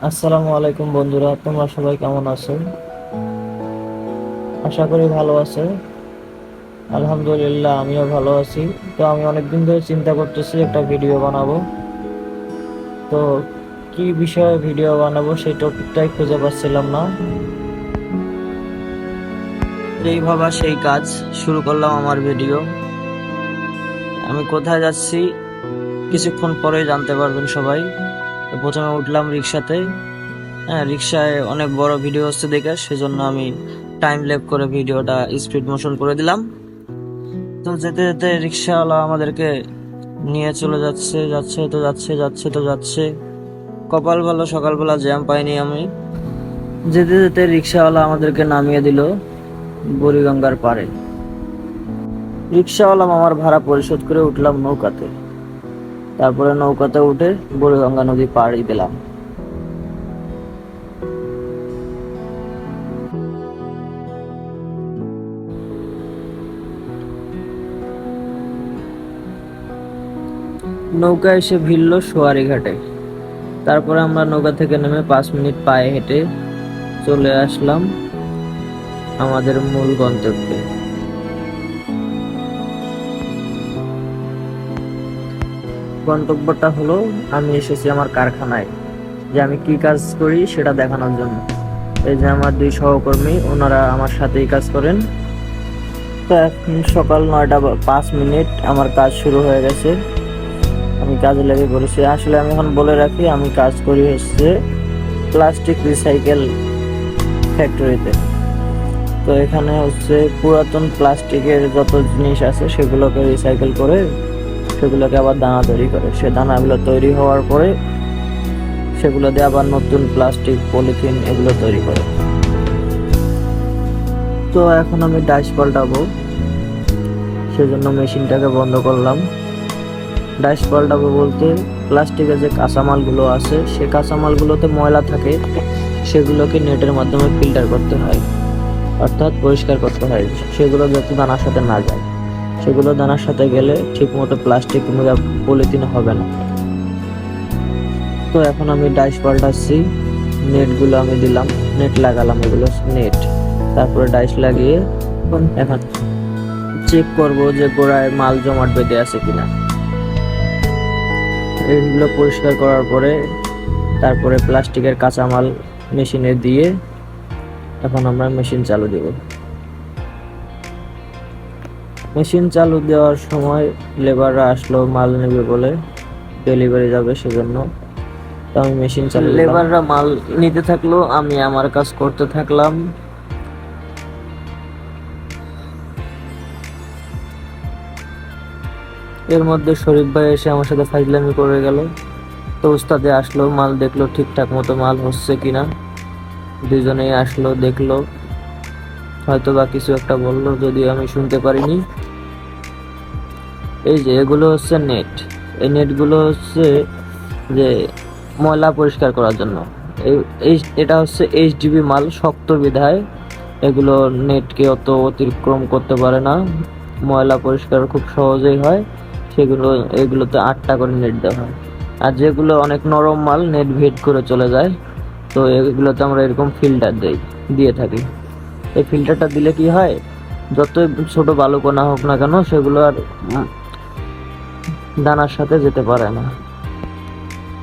আসসালামু আলাইকুম বন্ধুরা, তোমরা সবাই কেমন আছো? আশা করি ভালো আছে। আলহামদুলিল্লাহ, আমিও ভালো আছি। তো আমি অনেকদিন ধরে চিন্তা করতেছি একটা ভিডিও বানাবো। তো কি বিষয়ে ভিডিও বানাবো সেই টপিকটাই খুঁজে পাচ্ছিলাম না। যেই ভাবা সেই কাজ, শুরু করলাম আমার ভিডিও। আমি কোথায় যাচ্ছি কিছুক্ষণ পরেই জানতে পারবেন সবাই। তো প্রথমে উঠলাম রিক্সাতে। হ্যাঁ, রিক্সায় অনেক বড় ভিডিও হচ্ছে দেখে সেজন্য আমি টাইম ল্যাপ করে ভিডিওটা স্পিড মোশন করে দিলাম। তো যেতে যেতে রিক্সাওয়ালা আমাদেরকে নিয়ে চলে যাচ্ছে, যাচ্ছে তো যাচ্ছে, যাচ্ছে তো যাচ্ছে। কপাল ভালো সকালবেলা জ্যাম পাইনি আমি। যেতে যেতে রিক্সাওয়ালা আমাদেরকে নামিয়ে দিল বুড়িগঙ্গার পাড়ে। রিক্সাওয়ালা আমার ভাড়া পরিশোধ করে উঠলাম নৌকাতে। তারপরে নৌকাতে উঠে বুড়িগঙ্গা নদী পাড়ি দিলাম। নৌকা এসে ভিড়ল সোয়ারি ঘাটে। তারপরে আমরা নৌকা থেকে নেমে 5 মিনিট পায়ে হেঁটে চলে আসলাম আমাদের মূল গন্তব্যে। গন্তব্যটা হলো, আমি এসেছি আমার কারখানায়, যে আমি কি কাজ করি সেটা দেখানোর জন্য। এই যে আমার 2 সহকর্মী, ওনারা আমার সাথেই কাজ করেন। তো এখন সকাল 9টা 5 মিনিট, আমার কাজ শুরু হয়ে গেছে। আমি কাজে লেগে পড়েছি। আসলে আমি এখন বলে রাখি, আমি কাজ করি হচ্ছে প্লাস্টিক রিসাইকেল ফ্যাক্টরিতে। তো এখানে হচ্ছে পুরাতন প্লাস্টিকের যত জিনিস আছে সেগুলোকে রিসাইকেল করে সেগুলোকে আবার দানা তৈরি করে। সে দানাগুলো তৈরি হওয়ার পরে সেগুলো দিয়ে আবার নতুন প্লাস্টিক, পলিথিন এগুলো তৈরি করে। তো এখন আমি ডাইস পাল্টাবো, সেজন্য মেশিনটাকে বন্ধ করলাম। ডাইস পাল্টাবো বলতে, প্লাস্টিকের যে কাঁচামালগুলো আছে সে কাঁচামালগুলোতে ময়লা থাকে, সেগুলোকে নেটের মাধ্যমে ফিল্টার করতে হয়, অর্থাৎ পরিষ্কার করতে হয়, সেগুলো যাতে দানার সাথে না যায়। সেগুলো দানার সাথে গেলে ঠিক মতো প্লাস্টিক কিংবা পলিথিন হবে না। তো এখন আমি ডাইস পাল্টাচ্ছি। নেটগুলো আমি দিলাম, নেট লাগালাম, এগুলো নেট। তারপরে ডাইস লাগিয়ে এখন চেক করব যে গোড়ায় মাল জমাট বেঁধে আছে কিনা। এইগুলো পরিষ্কার করার পরে তারপরে প্লাস্টিকের কাঁচামাল মেশিনে দিয়ে এখন আমরা মেশিন চালু দেব। মেশিন চালু দেওয়ার সময় লেবাররা আসলো মাল নেবে বলে, ডেলিভারি যাবে সেজন্য। তো আমি মেশিন চালু, লেবাররা মাল নিতে থাকলো, আমি আমার কাজ করতে থাকলাম। এর মধ্যে শরীফ ভাই এসে আমার সাথে ফাইজলামি করে গেল। তো উস্তাদে আসলো, মাল দেখলো ঠিকঠাক মতো মাল হচ্ছে কিনা। দুজনেই আসলো, দেখলো, হয়তো বা কিছু একটা বললো, যদিও আমি শুনতে পারিনি। এই যে এগুলো হচ্ছে নেট। এই নেটগুলো হচ্ছে যে ময়লা পরিষ্কার করার জন্য। এটা হচ্ছে এইচডিবি মাল, শক্ত বিধায় এগুলো নেটকে অত অতিক্রম করতে পারে না, ময়লা পরিষ্কার খুব সহজেই হয়। সেগুলো এগুলোতে 8টা করে নেট দেওয়া হয়। আর যেগুলো অনেক নরম মাল, নেট ভেদ করে চলে যায়, তো এগুলোতে আমরা এরকম ফিল্টার দিয়ে থাকি। এই ফিল্টারটা দিলে কি হয়, যত ছোট বালুকণা হোক না কেন সেগুলো আর দানার সাথে যেতে পারে না।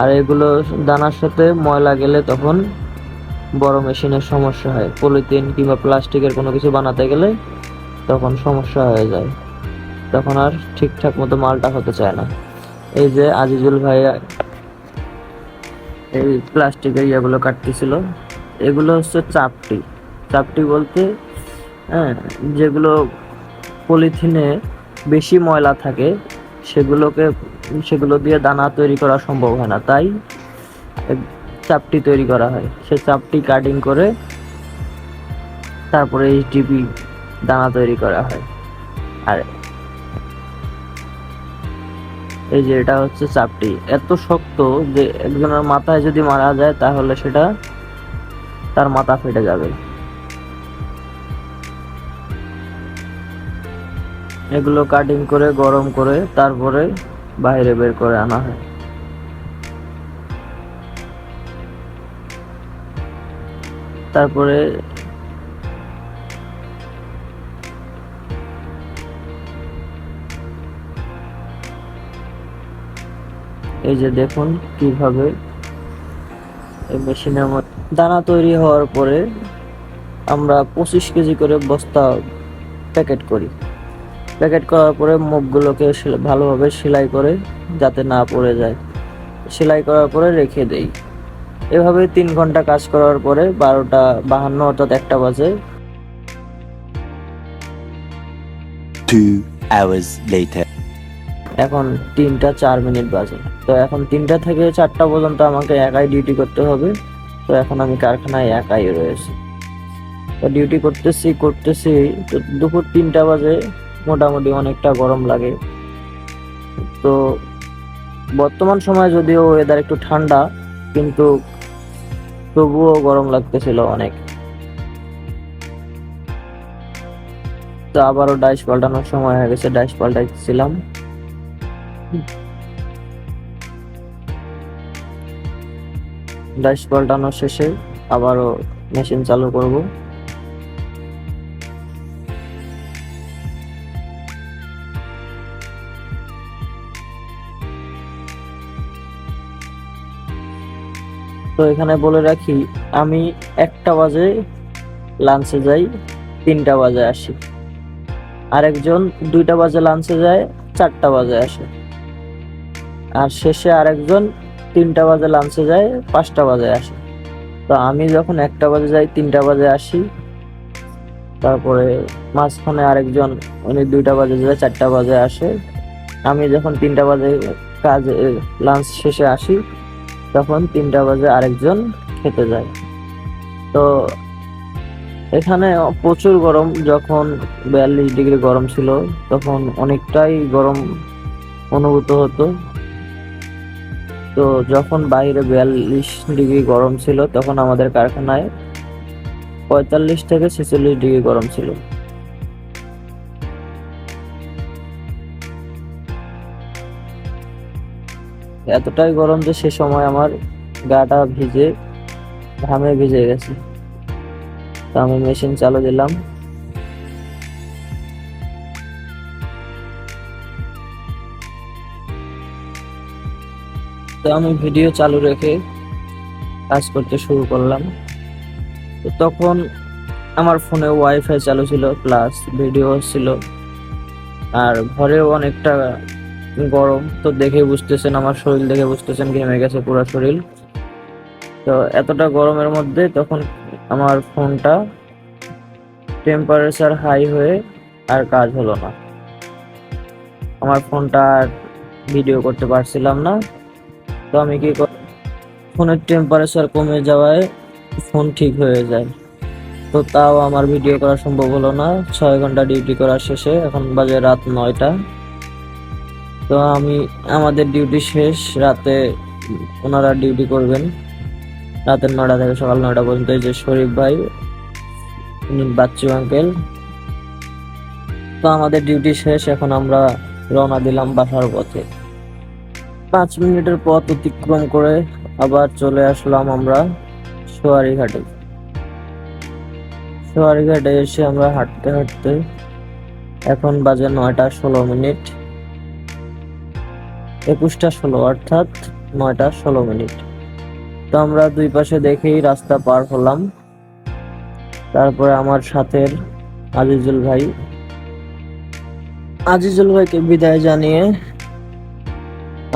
আর এগুলো দানার সাথে ময়লা গেলে তখন বড় মেশিনের সমস্যা হয়। পলিথিন কিংবা প্লাস্টিকের কোনো কিছু বানাতে গেলে তখন সমস্যা হয়ে যায়, তখন আর ঠিকঠাক মতো মালটা হতে চায় না। এই যে আজিজুল ভাই এই প্লাস্টিকের ইয়েগুলো কাটতেছিল, এগুলো হচ্ছে চাপটি। চাপটি বলতে, হ্যাঁ, যেগুলো পলিথিনে বেশি ময়লা থাকে সেগুলো দিয়ে দানা তৈরি করা সম্ভব হয় না, তাই চাপটি তৈরি করা হয়। সে চাপটি কাটিং করে তারপরে এইচডিপি দানা তৈরি করা হয়। আর এই যে এটা হচ্ছে চাপটি, এত শক্ত যে একজনের মাথায় যদি মারা যায় তাহলে সেটা তার মাথা ফেটে যাবে। এগুলো কাটিং করে গরম করে তারপরে বাইরে বের করে আনা হয়। তারপরে এই যে দেখুন কিভাবে এই মেশিনের মধ্যে দানা তৈরি হওয়ার পরে আমরা 25 কেজি করে বস্তা প্যাকেট করি। প্যাকেট করার পরে মুখগুলোকে ভালোভাবে সেলাই করে যাতে না পড়ে যায়, সেলাই করার পরে রেখে দেই। এভাবে 3 ঘন্টা কাজ করার পরে 12:52 অর্থাৎ 1টা বাজে। 2 hours later. এখন 3:04 বাজে। তো এখন 3টা থেকে 4টা পর্যন্ত আমাকে একাই ডিউটি করতে হবে। তো এখন আমি কারখানায় একাই রয়েছি। তো ডিউটি করতেছি তো দুপুর 3টা বাজে, মোটামুটি অনেকটা গরম লাগে। তো বর্তমান সময় যদিও ওয়েদার একটু ঠান্ডা, কিন্তু তবুও গরম লাগতেছিল অনেক। তো আবারও ডাইস পাল্টানোর সময় হয়ে গেছে, ডাইস পাল্টাইছিলাম। ডাইস পাল্টানো শেষে আবারও মেশিন চালু করব। তো এখানে বলে রাখি, আমি 1টা বাজে লাঞ্চে যাই, 3টা বাজে আসি। আরেকজন 2টা বাজে লাঞ্চে যায়, 4টা বাজে আসে। আর শেষে আরেকজন 3টা বাজে লাঞ্চে যায়, 5টা বাজে আসে। তো আমি যখন 1টা বাজে যাই, 3টা বাজে আসি। তারপরে মাঝখানে আরেকজন, উনি 2টা বাজে যায়, 4টা বাজে আসে। আমি যখন 3টা বাজে কাজে লাঞ্চ শেষে আসি, তখন 3টা বাজে আরেকজন খেতে যায়। তো এখানে প্রচুর গরম, যখন 42 ডিগ্রি গরম ছিল তখন অনেকটাই গরম অনুভূত হতো। তো যখন বাইরে 42 ডিগ্রি গরম ছিল, তখন আমাদের কারখানায় 45 থেকে 46 ডিগ্রি গরম ছিল। এতটাই গরম যে সে সময় আমার গাটা ঘামে ভিজে গেছে। তো আমি মেশিন চালু দিলাম। তো আমি ভিডিও চালু রেখে কাজ করতে শুরু করলাম। তো তখন আমার ফোনে ওয়াইফাই চালু ছিল, প্লাস ভিডিও ছিল, আর ঘরেও অনেকটা গরম। তো দেখে বুঝতেছেন, আমার শরীর দেখে বুঝতেছেন ঘেমে গেছে পুরো শরীর। তো এতটা গরমের মধ্যে তখন আমার ফোনটা টেম্পারেচার হাই হয়ে আর কাজ হলো না। আমার ফোনটা আর ভিডিও করতে পারছিলাম না। তো আমি কি ফোনের টেম্পারেচার কমে যাওয়ায় ফোন ঠিক হয়ে যায়। তো তাও আমার ভিডিও করা সম্ভব হলো না। 6 ঘন্টা ডিউটি করার শেষে এখন বাজে রাত 9টা। তো আমাদের ডিউটি শেষ, রাতে ওনারা ডিউটি করবেন রাতের 9টা থেকে সকাল 9টা পর্যন্ত। এই যে শরীফ ভাই, বাচ্চু আঙ্কেল। তো আমাদের ডিউটি শেষ, এখন আমরা রওনা দিলাম বাসার পথে। 5 মিনিটের পথ অতিক্রম করে আবার চলে আসলাম আমরা সোয়ারিঘাটে। সোয়ারিঘাটে এসে আমরা হাঁটতে হাঁটতে এখন বাজে 9:16, 21:16 অর্থাৎ 9:16। তো আমরা দুই পাশে দেখেই রাস্তা পার হলাম। তারপরে আমার সাথের আজিজুল ভাইকে বিদায় জানিয়ে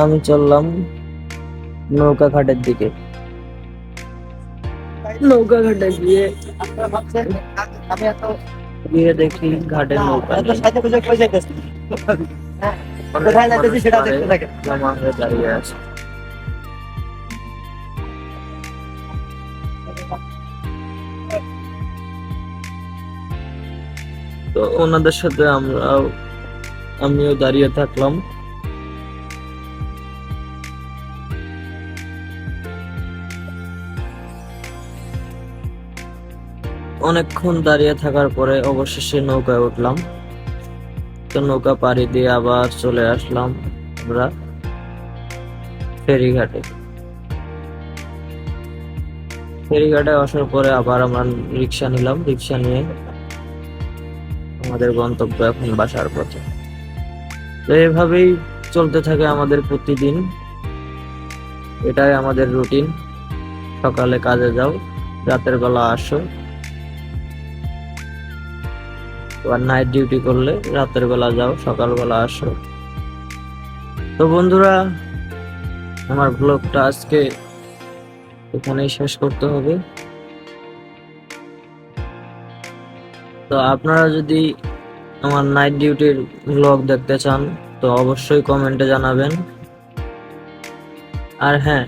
আমি চললাম নৌকা ঘাটের দিকে। নৌকা ঘাটে গিয়ে দেখি ঘাটের নৌকা জমা হয়ে দাঁড়িয়ে আছে। তো ওনাদের সাথে আমিও দাঁড়িয়ে থাকলাম। অনেকক্ষণ দাঁড়িয়ে থাকার পরে অবশেষে নৌকায় উঠলাম। তো নৌকা পাড়ি দিয়ে আবার চলে আসলাম আমরা ফেরিঘাটে। ফেরিঘাটে আসার পরে আবার আমরা রিক্সা নিলাম, রিক্সা নিয়ে আমাদের গন্তব্য এখন বাসার পথে। তো এভাবেই চলতে থাকে আমাদের প্রতিদিন, এটাই আমাদের রুটিন। সকালে কাজে যাও, রাতের বেলা আসো, আবার নাইট ডিউটি করলে রাতের বেলা যাও, সকালবেলা আসো। তো বন্ধুরা, আমার ব্লগটা আজকে এখানেই শেষ করতে হবে। তো আপনারা যদি আমার নাইট ডিউটির ব্লগ দেখতে চান তো অবশ্যই কমেন্টে জানাবেন। আর হ্যাঁ,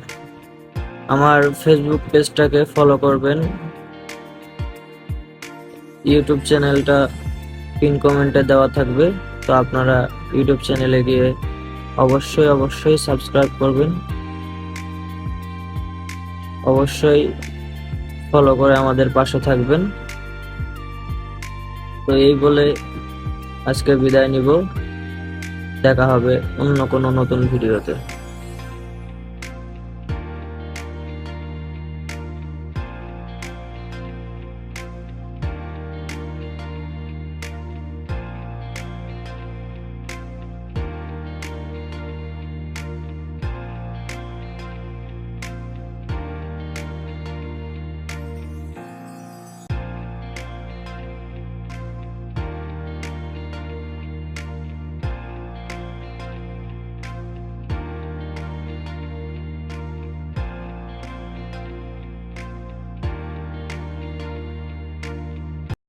আমার ফেসবুক পেজটাকে ফলো করবেন, ইউটিউব চ্যানেলটা পিন কমেন্টে দেওয়া থাকবে। তো আপনারা ইউটিউব চ্যানেলে গিয়ে অবশ্যই সাবস্ক্রাইব করবেন, অবশ্যই ফলো করে আমাদের পাশে থাকবেন। তো এই বলে আজকে বিদায় নিব, দেখা হবে অন্য কোনো নতুন ভিডিওতে।